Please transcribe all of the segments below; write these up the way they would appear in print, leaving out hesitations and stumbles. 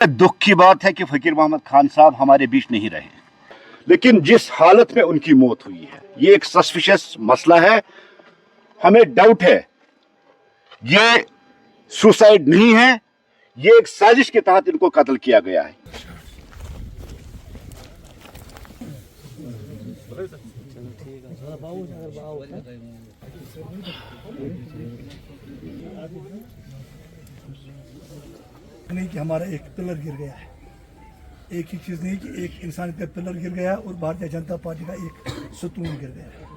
दुख की बात है कि फकीर मोहम्मद खान साहब हमारे बीच नहीं रहे, लेकिन जिस हालत में उनकी मौत हुई है ये एक सस्पिशियस मसला है। हमें डाउट है ये सुसाइड नहीं है, ये एक साजिश के तहत इनको कत्ल किया गया है। नहीं कि हमारा एक पिलर गिर गया है, एक ही चीज़ नहीं कि एक इंसान का पिलर गिर गया और भारतीय जनता पार्टी का एक सतून गिर गया है।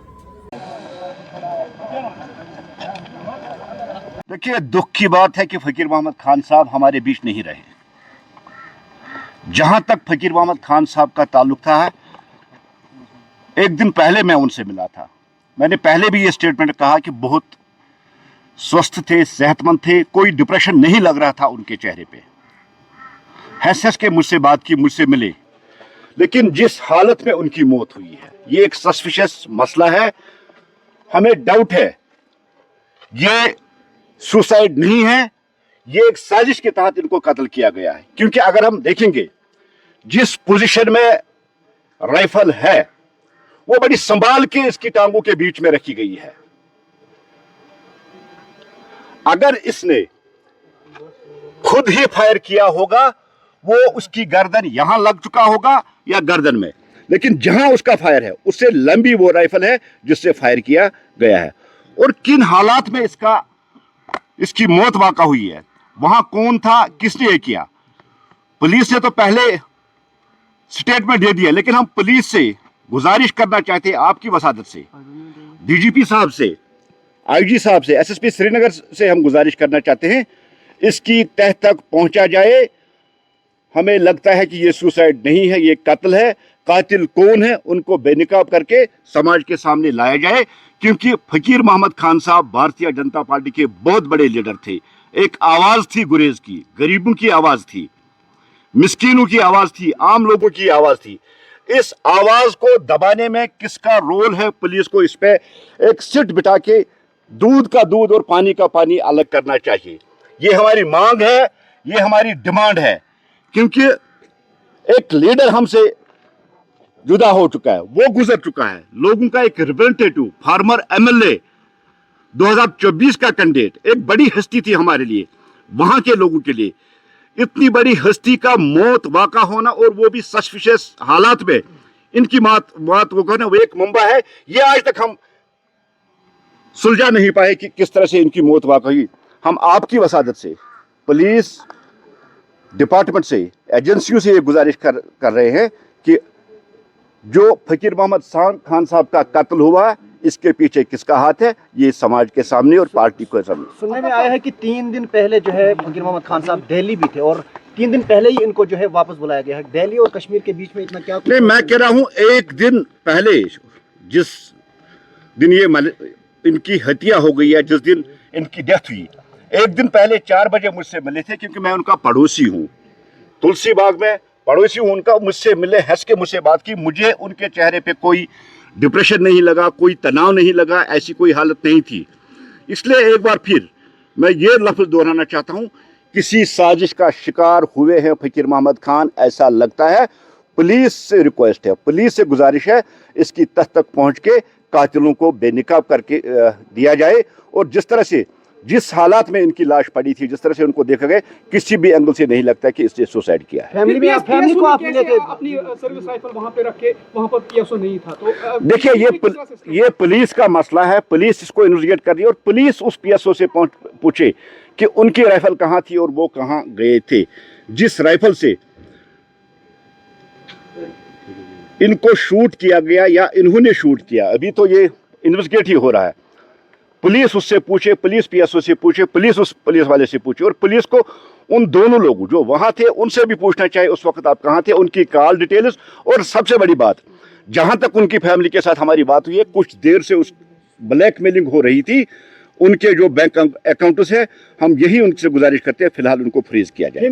देखिए, दुख की बात है कि फकीर मोहम्मद खान साहब हमारे बीच नहीं रहे। जहां तक फकीर मोहम्मद खान साहब का ताल्लुक था, एक दिन पहले मैं उनसे मिला था। मैंने पहले भी ये स्टेटमेंट कहा कि बहुत स्वस्थ थे, सेहतमंद थे, कोई डिप्रेशन नहीं लग रहा था उनके चेहरे पे। हंस के मुझसे बात की, मुझसे मिले, लेकिन जिस हालत में उनकी मौत हुई है ये एक सस्पिशियस मसला है। हमें डाउट है ये सुसाइड नहीं है, ये एक साजिश के तहत इनको कत्ल किया गया है। क्योंकि अगर हम देखेंगे जिस पोजीशन में राइफल है वो बड़ी संभाल के इसकी टांगों के बीच में रखी गई है। अगर इसने खुद ही फायर किया होगा वो उसकी गर्दन यहां लग चुका होगा या गर्दन में, लेकिन जहां उसका फायर है उससे लंबी वो राइफल है जिससे फायर किया गया है। और किन हालात में इसकी मौत वाक़ा हुई है, वहां कौन था, किसने ये किया। पुलिस ने तो पहले स्टेटमेंट दे दिया, लेकिन हम पुलिस से गुजारिश करना चाहते हैं, आपकी वसादत से, डीजीपी साहब से, आईजी साहब से, एसएसपी श्रीनगर से हम गुजारिश करना चाहते हैं इसकी तह तक पहुंचा जाए। हमें लगता है कि ये सुसाइड नहीं है, ये कत्ल है। कातिल कौन है उनको बेनकाब करके समाज के सामने लाया जाए, क्योंकि फकीर मोहम्मद खान साहब भारतीय जनता पार्टी के बहुत बड़े लीडर थे। एक आवाज थी गुरेज की, गरीबों की आवाज थी, मिस्कीनों की आवाज थी, आम लोगों की आवाज थी। इस आवाज को दबाने में किसका रोल है? पुलिस को इस पे एक सिट बिठा के दूध का दूध और पानी का पानी अलग करना चाहिए। ये हमारी मांग है, ये हमारी डिमांड है, क्योंकि एक लीडर हमसे जुदा हो चुका है, वो गुजर चुका है। लोगों का एक रिप्रेजेंटेटिव, फार्मर एमएलए, 2024 का कैंडिडेट, एक बड़ी हस्ती थी हमारे लिए, वहां के लोगों के लिए। इतनी बड़ी हस्ती का मौत वाक़ा होना, और वो भी सस्पिशियस हालात में, इनकी मौत वो कहना वो एक मुंबा है। ये आज तक हम सुलझा नहीं पाए कि किस तरह से इनकी मौत वाक़ा हुई। हम आपकी वसादत से, पुलिस डिपार्टमेंट से, एजेंसियों से ये गुजारिश कर रहे हैं कि जो फकीर मोहम्मद खान साहब का कत्ल हुआ, इसके पीछे किसका हाथ है, ये समाज के सामने और पार्टी के सामने। सुनने में आया है कि 3 दिन पहले जो है फकीर मोहम्मद खान साहब दिल्ली भी थे, और 3 दिन पहले ही इनको जो है वापस बुलाया गया है। दिल्ली और कश्मीर के बीच में इतना क्या? नहीं, मैं कह रहा हूँ एक दिन पहले, जिस दिन ये इनकी हत्या हो गई है, जिस दिन इनकी डेथ हुई, एक दिन पहले 4 बजे मुझसे मिले थे, क्योंकि मैं उनका पड़ोसी हूँ, तुलसी बाग में पड़ोसी हूँ उनका। मुझसे मिले, हंस के मुझसे बात की, मुझे उनके चेहरे पे कोई डिप्रेशन नहीं लगा, कोई तनाव नहीं लगा, ऐसी कोई हालत नहीं थी। इसलिए एक बार फिर मैं ये लफ्ज़ दोहराना चाहता हूँ, किसी साजिश का शिकार हुए हैं फकीर मोहम्मद खान, ऐसा लगता है। पुलिस से रिक्वेस्ट है, पुलिस से गुजारिश है, इसकी तह तक पहुँच के कातिलों को बेनकाब करके दिया जाए। और जिस तरह से, जिस हालात में इनकी लाश पड़ी थी, जिस तरह से उनको देखा गया, किसी भी एंगल से नहीं लगता कि इसने सुसाइड किया है। फैमिली को आप मिले थे? अपनी सर्विस राइफल वहां पे रख के, वहां पर पीएसओ नहीं था, तो देखिए ये पुलिस का मसला है, पुलिस इसको इन्वेस्टिगेट कर रही है, और पुलिस उस पीएसओ से पूछे कि उनकी राइफल कहाँ थी और वो कहाँ गए थे। जिस राइफल से इनको शूट किया गया या इन्होंने शूट किया, अभी तो ये इन्वेस्टिगेट ही हो रहा है। पुलिस उससे पूछे, पुलिस पीएसओ से पूछे, पुलिस उस पुलिस वाले से पूछे, और पुलिस को उन दोनों लोगों जो वहां थे उनसे भी पूछना चाहिए उस वक्त आप कहां थे, उनकी कॉल डिटेल्स। और सबसे बड़ी बात, जहां तक उनकी फैमिली के साथ हमारी बात हुई है, कुछ देर से उस ब्लैकमेलिंग हो रही थी, उनके जो बैंक अकाउंट्स है, हम यही उनसे गुजारिश करते हैं फिलहाल उनको फ्रीज किया जाए।